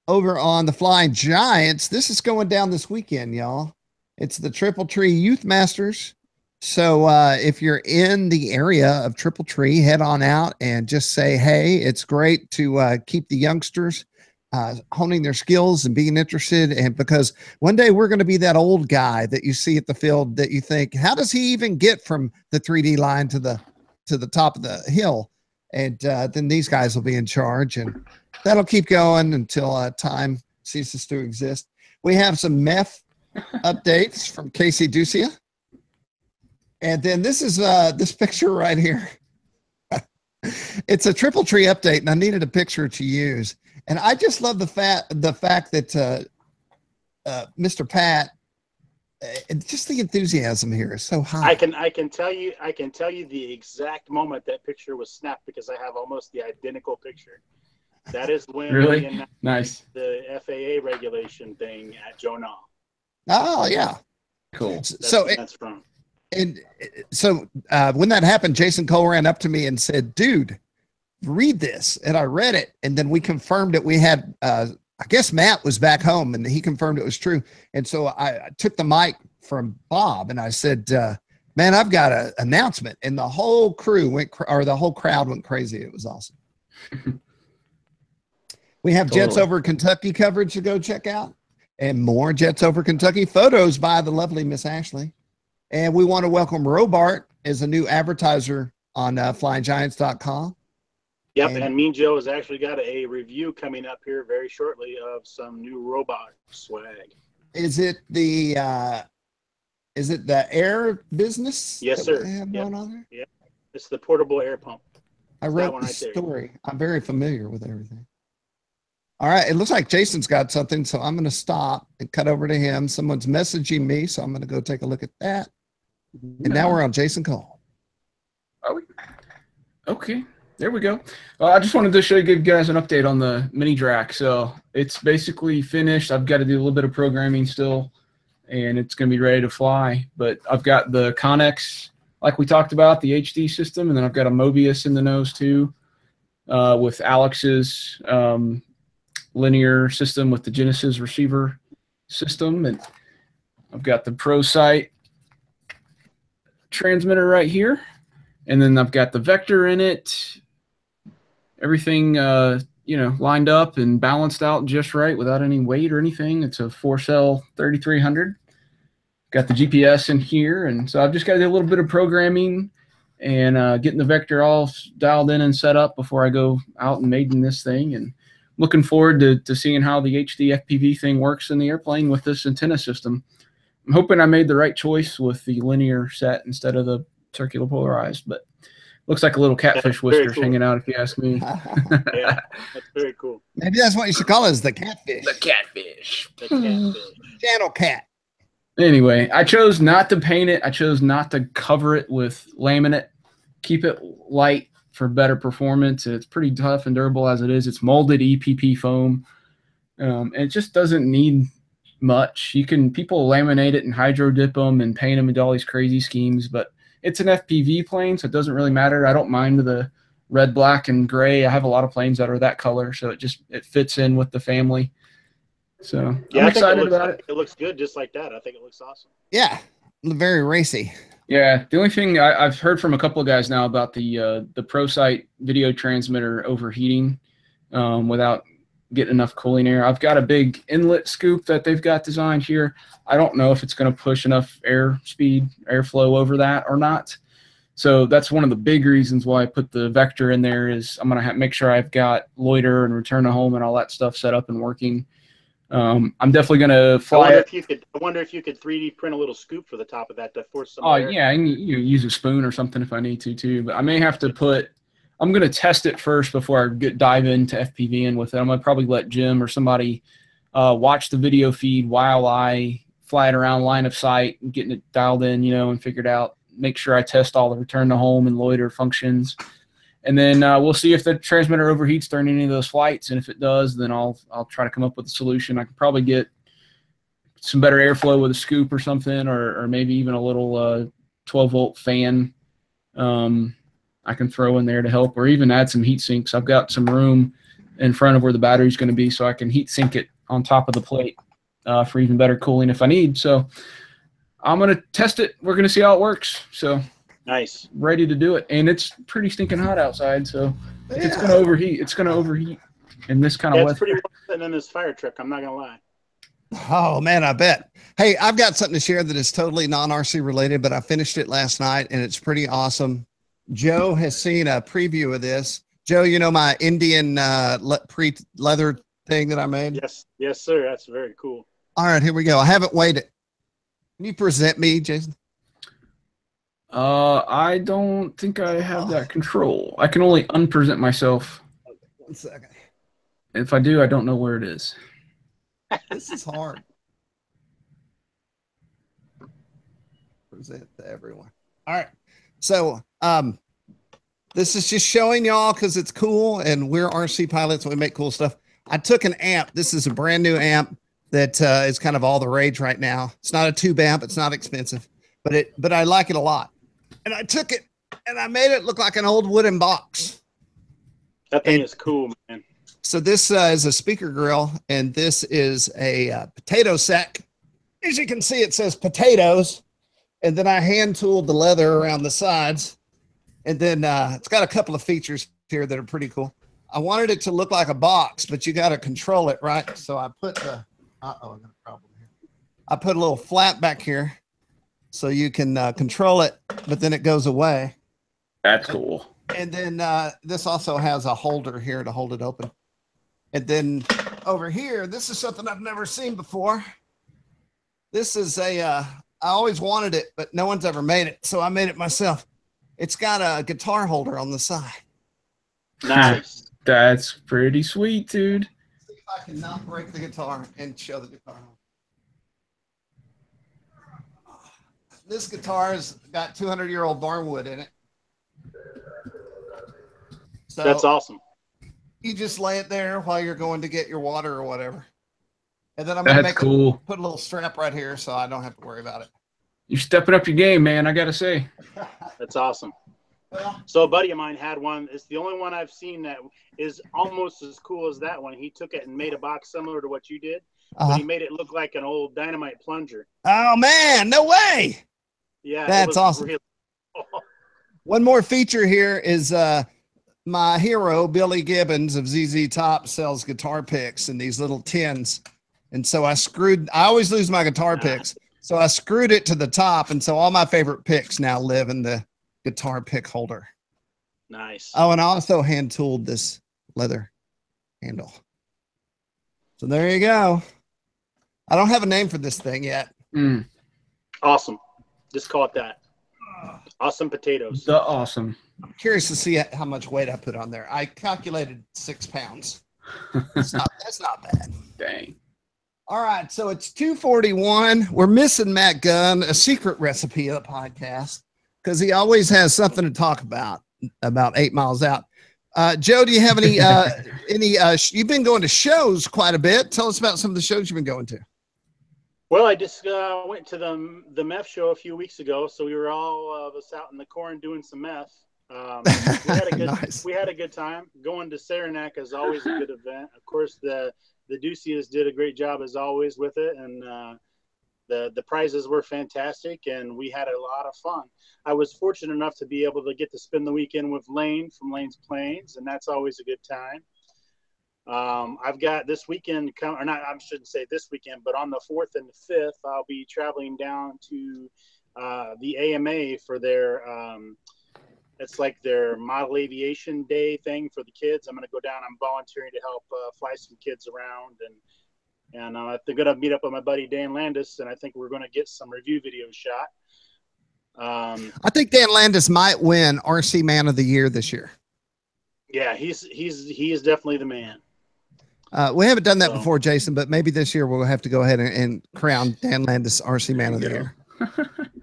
over on the Flying Giants, this is going down this weekend, y'all. It's the Triple Tree Youth Masters. So if you're in the area of Triple Tree, head on out and just say, hey, it's great to keep the youngsters honing their skills and being interested. And because one day we're going to be that old guy that you see at the field that you think, how does he even get from the 3D line to the top of the hill? And then these guys will be in charge, and that'll keep going until time ceases to exist. We have some meth updates from Casey Ducia. And then this is this picture right here. It's a Triple Tree update, and I needed a picture to use. And I just love the fact that Mr. Pat, just the enthusiasm here is so high. I can tell you the exact moment that picture was snapped because I have almost the identical picture. That is when really we announced nice the FAA regulation thing at Jonah. Oh yeah, cool. That's from. And so when that happened, Jason Cole ran up to me and said, dude, read this. And I read it. And then we confirmed it. We had, I guess Matt was back home and he confirmed it was true. And so I took the mic from Bob and I said, man, I've got an announcement. And the whole crew the whole crowd went crazy. It was awesome. We have Jets Over Kentucky coverage to go check out, and more Jets Over Kentucky photos by the lovely Miss Ashley. And we want to welcome Robart as a new advertiser on flyinggiants.com. Yep, and Mean Joe has actually got a review coming up here very shortly of some new robot swag. Is it the air business? Yes, sir. Going on there? Yeah, it's the portable air pump. I wrote the story. I'm very familiar with everything. All right, it looks like Jason's got something, so I'm going to stop and cut over to him. Someone's messaging me, so I'm going to go take a look at that. And now we're on Jason Cole. Okay, there we go. I just wanted to give you guys an update on the mini drac. So it's basically finished. I've got to do a little bit of programming still, and it's going to be ready to fly. But I've got the Connex, like we talked about, the HD system, and then I've got a Mobius in the nose too, with Alex's linear system with the Genesis receiver system, and I've got the ProSight transmitter right here, and then I've got the vector in it. Everything lined up and balanced out just right without any weight or anything. It's a 4-cell 3300. Got the GPS in here, and so I've just got to do a little bit of programming and getting the vector all dialed in and set up before I go out and maiden this thing. And looking forward to seeing how the HD FPV thing works in the airplane with this antenna system. I'm hoping I made the right choice with the linear set instead of the circular polarized, but looks like a little catfish whiskers hanging out, if you ask me. Yeah, that's very cool. Maybe that's what you should call it, is the catfish. The catfish. The catfish. Channel cat. Anyway, I chose not to paint it. I chose not to cover it with laminate. Keep it light for better performance. It's pretty tough and durable as it is. It's molded EPP foam. And it just doesn't need much. People laminate it and hydro dip them and paint them into all these crazy schemes, but it's an FPV plane, so it doesn't really matter. I don't mind the red, black, and gray. I have a lot of planes that are that color, so it fits in with the family. So yeah, I'm excited about it. It looks good just like that. I think it looks awesome. Yeah, very racy. Yeah, the only thing I've heard from a couple of guys now about the ProSight video transmitter overheating without getting enough cooling air. I've got a big inlet scoop that they've got designed here. I don't know if it's going to push enough airflow over that or not. So that's one of the big reasons why I put the vector in there. Is I'm going to make sure I've got loiter and return to home and all that stuff set up and working. I'm definitely going to fly it. I wonder if you could 3D print a little scoop for the top of that to force some air. Yeah, and you use a spoon or something if I need to too. But I may have to I'm going to test it first before I dive into FPVing with it. I'm going to probably let Jim or somebody watch the video feed while I fly it around line of sight, getting it dialed in, and figured out, make sure I test all the return to home and loiter functions. And then we'll see if the transmitter overheats during any of those flights. And if it does, then I'll try to come up with a solution. I can probably get some better airflow with a scoop or something, or maybe even a little 12-volt fan I can throw in there to help, or even add some heat sinks. I've got some room in front of where the battery's going to be, so I can heat sink it on top of the plate for even better cooling if I need. So I'm going to test it. We're going to see how it works. So nice. Ready to do it. And it's pretty stinking hot outside, so if it's going to overheat, it's going to overheat in this kind of weather. It's pretty well in this fire truck, I'm not going to lie. Oh, man, I bet. Hey, I've got something to share that is totally non-RC related, but I finished it last night, and it's pretty awesome. Joe has seen a preview of this. Joe, you know my Indian pre-leather thing that I made? Yes, sir. That's very cool. All right, here we go. I haven't weighed it. Can you present me, Jason? I don't think I have that control. I can only unpresent myself. 1 second. If I do, I don't know where it is. This is hard. Present to everyone. All right. So this is just showing y'all because it's cool, and we're RC pilots and we make cool stuff. I took an amp. This is a brand new amp that is kind of all the rage right now. It's not a tube amp. It's not expensive, but I like it a lot. And I took it and I made it look like an old wooden box. That thing is cool, man. So this is a speaker grill, and this is a potato sack. As you can see, it says potatoes. And then I hand tooled the leather around the sides. And then it's got a couple of features here that are pretty cool. I wanted it to look like a box, but you got to control it, right? So I put the, I got a problem here. I put a little flap back here so you can control it, but then it goes away. That's cool. And then this also has a holder here to hold it open. And then over here, this is something I've never seen before. This is I always wanted it, but no one's ever made it. So I made it myself. It's got a guitar holder on the side. Nice. That's pretty sweet, dude. See if I can not break the guitar and show the guitar holder. This guitar has got 200-year-old barnwood in it. So that's awesome. You just lay it there while you're going to get your water or whatever. And then I'm going to put a little strap right here so I don't have to worry about it. You're stepping up your game, man, I got to say. That's awesome. So a buddy of mine had one. It's the only one I've seen that is almost as cool as that one. He took it and made a box similar to what you did, but he made it look like an old dynamite plunger. Oh, man, no way. Yeah, that's awesome. Really One more feature here is my hero, Billy Gibbons of ZZ Top, sells guitar picks in these little tins. And so I always lose my guitar picks. So I screwed it to the top. And so all my favorite picks now live in the guitar pick holder. Nice. Oh, and I also hand tooled this leather handle. So there you go. I don't have a name for this thing yet. Awesome. Just call it that. Awesome potatoes. The awesome. I'm curious to see how much weight I put on there. I calculated 6 pounds. That's not bad. Dang. All right, so it's 2:41. We're missing Matt Gunn, a secret recipe of the podcast, because he always has something to talk about 8 miles out. Joe, do you have any you've been going to shows quite a bit. Tell us about some of the shows you've been going to. Well, I just went to the meth show a few weeks ago, so we were all of us out in the corn doing some meth. We had a good time. Going to Saranac is always a good event. Of course, the Duceus did a great job as always with it, and the prizes were fantastic, and we had a lot of fun. I was fortunate enough to be able to get to spend the weekend with Lane from Lane's Plains, and that's always a good time. I've got this weekend, or not, I shouldn't say this weekend, but on the 4th and the 5th, I'll be traveling down to the AMA for their it's like their model aviation day thing for the kids. I'm going to go down. I'm volunteering to help fly some kids around, and I'm going to meet up with my buddy Dan Landis, and I think we're going to get some review videos shot. I think Dan Landis might win RC Man of the Year this year. Yeah, he is definitely the man. We haven't done that before, Jason, but maybe this year we'll have to go ahead and crown Dan Landis RC Man of the Year.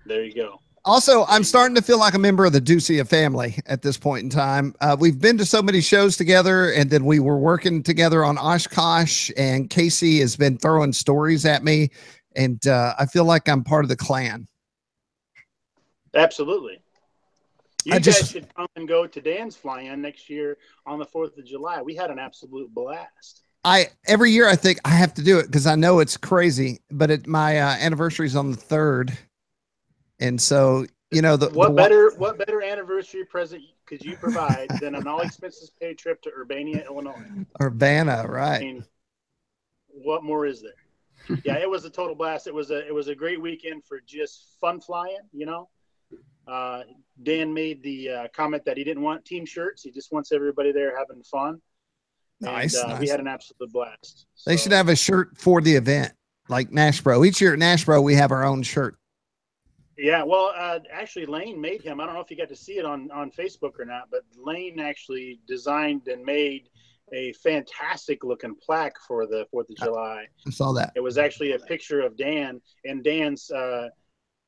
There you go. Also, I'm starting to feel like a member of the Ducia family at this point in time. We've been to so many shows together, and then we were working together on Oshkosh, and Casey has been throwing stories at me And I feel like I'm part of the clan. Absolutely. You guys should come and go to Dan's fly-in next year on the 4th of July. We had an absolute blast. Every year I think I have to do it because I know it's crazy, but my anniversary is on the 3rd. And so, you know, what better anniversary present could you provide than an all expenses paid trip to Urbana, Illinois? Urbana, right. I mean, what more is there? Yeah, it was a total blast. It was a great weekend for just fun flying, you know. Dan made the comment that he didn't want team shirts. He just wants everybody there having fun. Nice. And we had an absolute blast. They should have a shirt for the event, like NashPro. Each year at NashPro, we have our own shirt. Yeah, well, actually, Lane made him. I don't know if you got to see it on Facebook or not, but Lane actually designed and made a fantastic looking plaque for the 4th of July. I saw that. It was actually a picture of Dan and Dan's,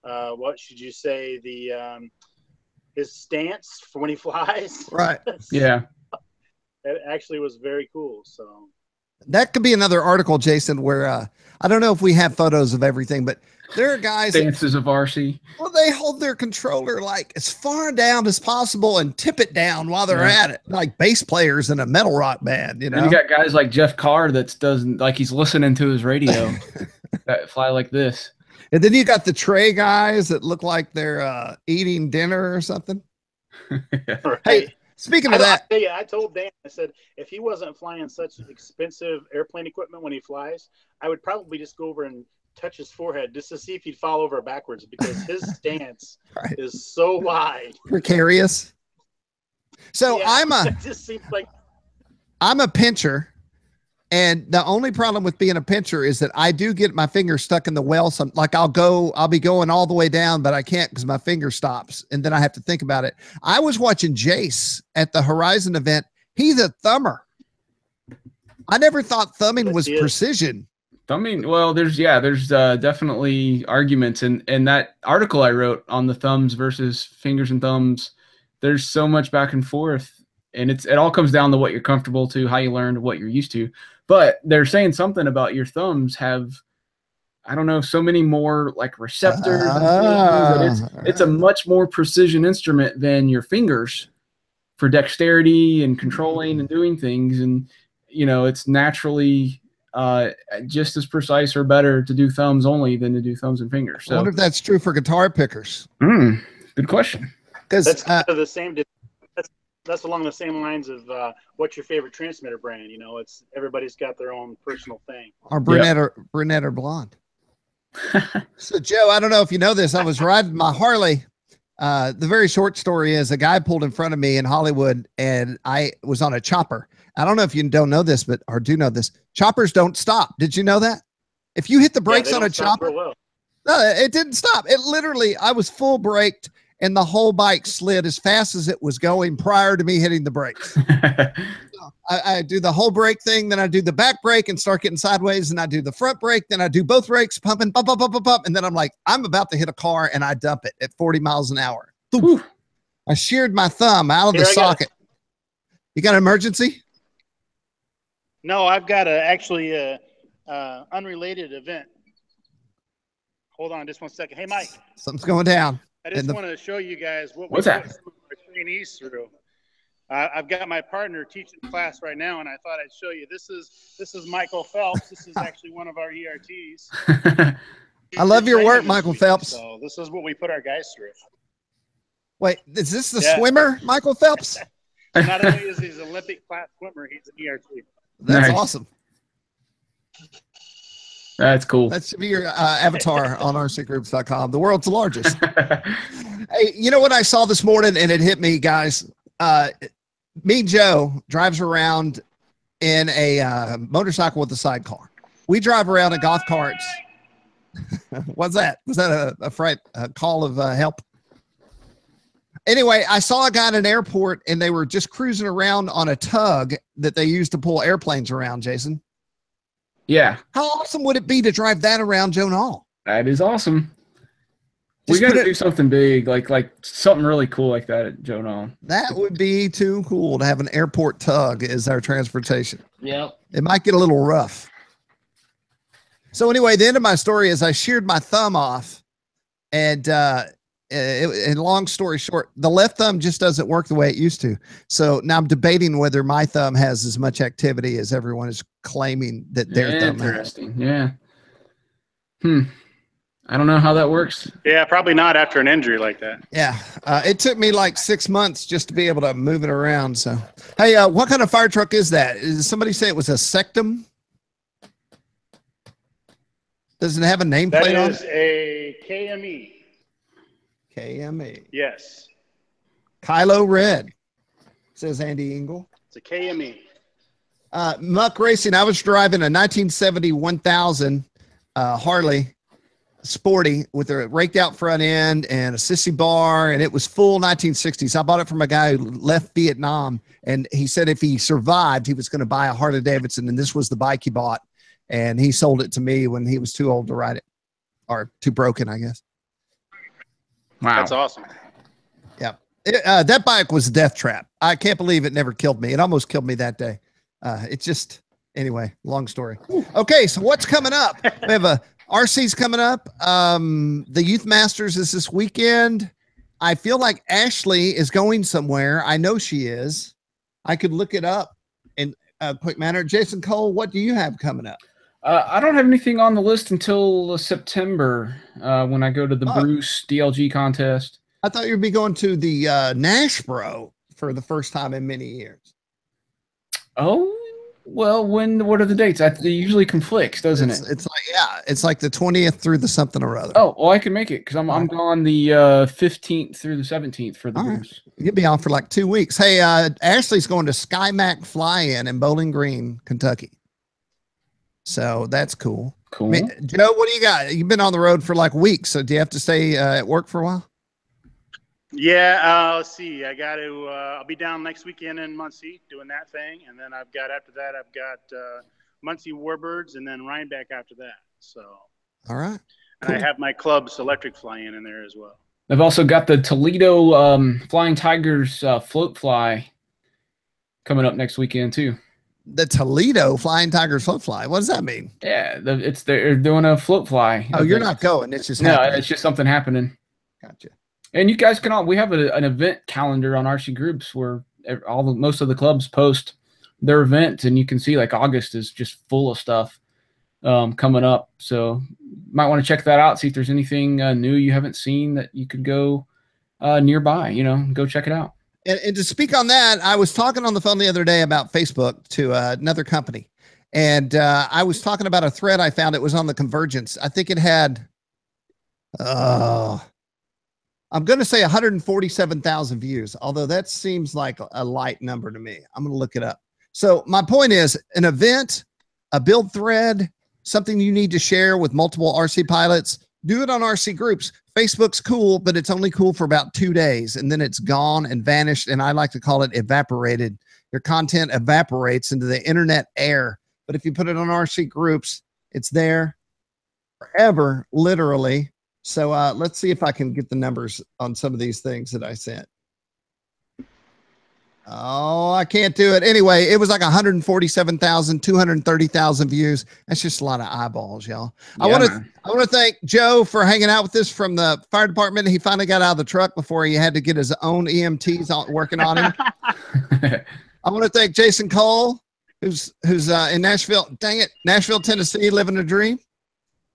what should you say, his stance for when he flies. Right. Yeah. It actually was very cool. So that could be another article, Jason, where I don't know if we have photos of everything, but there are guys stances of RC. Well, they hold their controller like as far down as possible and tip it down while they're at it, like bass players in a metal rock band. You know, and you got guys like Jeff Carr doesn't like he's listening to his radio that fly like this. And then you got the tray guys that look like they're eating dinner or something. Right. Hey, speaking of that, I told Dan, I said, if he wasn't flying such expensive airplane equipment when he flies, I would probably just go over and touch his forehead just to see if he'd fall over backwards because his stance is so wide. Precarious. So yeah, it just seems like I'm a pincher. And the only problem with being a pincher is that I do get my finger stuck in the well. Like I'll be going all the way down, but I can't because my finger stops. And then I have to think about it. I was watching Jace at the Horizon event. He's a thumber. I never thought thumbing was precision. Thumbing, well, there's definitely arguments. And that article I wrote on the thumbs versus fingers and thumbs, there's so much back and forth. And it all comes down to what you're comfortable to, how you learned, what you're used to. But they're saying something about your thumbs have, I don't know, so many more like receptors. It's a much more precision instrument than your fingers for dexterity and controlling and doing things. And, you know, it's naturally just as precise or better to do thumbs only than to do thumbs and fingers. So I wonder if that's true for guitar pickers. Good question. Because that's kind of the same. That's along the same lines of what's your favorite transmitter brand? You know, it's everybody's got their own personal thing. Or brunette or blonde. So Joe, I don't know if you know this. I was riding my Harley. The very short story is a guy pulled in front of me in Hollywood and I was on a chopper. I don't know if you don't know this, or do know this. Choppers don't stop. Did you know that? If you hit the brakes on a chopper, no, it didn't stop. It literally, I was full braked. And the whole bike slid as fast as it was going prior to me hitting the brakes. So I do the whole brake thing, then I do the back brake and start getting sideways, and I do the front brake, then I do both brakes, pumping, pump, pump, pump, pump, pump, and then I'm like, I'm about to hit a car, and I dump it at 40 miles an hour. I sheared my thumb out of the socket. You got an emergency? No, I've got actually unrelated event. Hold on just one second. Hey, Mike. Something's going down. I just want to show you guys what we put some of our trainees through. I've got my partner teaching class right now, and I thought I'd show you. This is Michael Phelps. This is actually one of our ERTs. I love your work, Michael Phelps. So this is what we put our guys through. Wait, is this the swimmer, Michael Phelps? Not only is he an Olympic class swimmer, he's an ERT. That's awesome. That's cool. That should be your avatar on RCGroups.com, the world's largest. Hey, you know what I saw this morning and it hit me, guys? Me, Joe, drives around in a motorcycle with a sidecar. We drive around in golf carts. What's that? Was that a call of help? Anyway, I saw a guy in an airport and they were just cruising around on a tug that they use to pull airplanes around, Jason. Yeah. How awesome would it be to drive that around Joan Hall? That is awesome. We got to do something big, like something really cool like that at Joan Hall. That would be too cool to have an airport tug as our transportation. Yep. It might get a little rough. So anyway, the end of my story is I sheared my thumb off, and long story short, the left thumb just doesn't work the way it used to. So now I'm debating whether my thumb has as much activity as everyone is claiming that their thumb has. Interesting. Yeah. I don't know how that works. Yeah, probably not after an injury like that. Yeah. It took me like 6 months just to be able to move it around. So, hey, what kind of fire truck is that? Is somebody say it was a Sectum? Does it have a nameplate on it? That is a KME. KME. Yes. Kylo Red, says Andy Engel. It's a KME. Muck Racing, I was driving a 1970 1000 Harley Sporty with a raked out front end and a sissy bar, and it was full 1960s. I bought it from a guy who left Vietnam, and he said if he survived, he was going to buy a Harley Davidson, and this was the bike he bought, and he sold it to me when he was too old to ride it, or too broken, I guess. Wow. That's awesome. Yeah. That bike was a death trap. I can't believe it never killed me. It almost killed me that day. It's just, anyway, long story. Okay, so what's coming up? We have a RC's coming up. The Youth Masters is this weekend. I feel like Ashley is going somewhere. I know she is. I could look it up in a quick manner. Jason Cole, what do you have coming up? I don't have anything on the list until September when I go to the Bruce DLG contest. I thought you'd be going to the Nashbro for the first time in many years. Oh, well, what are the dates? It usually conflicts, doesn't it? It's like, yeah, it's like the 20th through the something or other. Oh, well, I can make it because I'm gone the 15th through the 17th for the Bruce. You'll be on for like 2 weeks. Hey, Ashley's going to SkyMac Fly-In in Bowling Green, Kentucky. So that's cool. Cool. I mean, Joe, what do you got? You've been on the road for like weeks, so do you have to stay at work for a while? Yeah, let's see. I got to. I'll be down next weekend in Muncie doing that thing, and then I've got Muncie Warbirds, and then Rhinebeck after that. So. All right. And I have my club's electric fly-in there as well. I've also got the Toledo Flying Tigers float fly coming up next weekend too. The Toledo Flying Tigers float fly. What does that mean? Yeah, they're doing a float fly. Oh, you're not going. It's just happening. It's just something happening. Gotcha. And you guys can we have an event calendar on RCGroups where most of the clubs post their event, and you can see like August is just full of stuff coming up. So might want to check that out. See if there's anything new you haven't seen that you could go nearby. Go check it out. And to speak on that, I was talking on the phone the other day about Facebook to another company. And I was talking about a thread I found. It was on the Convergence. I think it had, I'm going to say 147,000 views, although that seems like a light number to me. I'm going to look it up. So my point is an event, a build thread, something you need to share with multiple RC pilots. Do it on RCGroups. Facebook's cool, but it's only cool for about 2 days, and then it's gone and vanished, and I like to call it evaporated. Your content evaporates into the internet air. But if you put it on RCGroups, it's there forever, literally. So let's see if I can get the numbers on some of these things that I sent. Oh, I can't do it. Anyway, it was like 147,000, 230,000 views. That's just a lot of eyeballs, y'all. Yeah, I want to thank Joe for hanging out with us from the fire department. He finally got out of the truck before he had to get his own EMTs working on him. I want to thank Jason Cole, who's in Nashville. Dang it, Nashville, Tennessee, living a dream.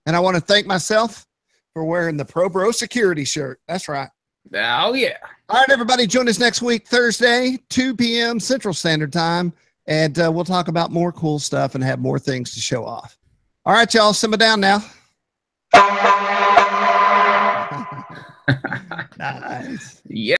And I want to thank myself for wearing the Pro Bro security shirt. That's right. Oh, yeah. All right, everybody, join us next week, Thursday, 2 p.m. Central Standard Time, and we'll talk about more cool stuff and have more things to show off. All right, y'all, simmer down now. Nice. Yeah.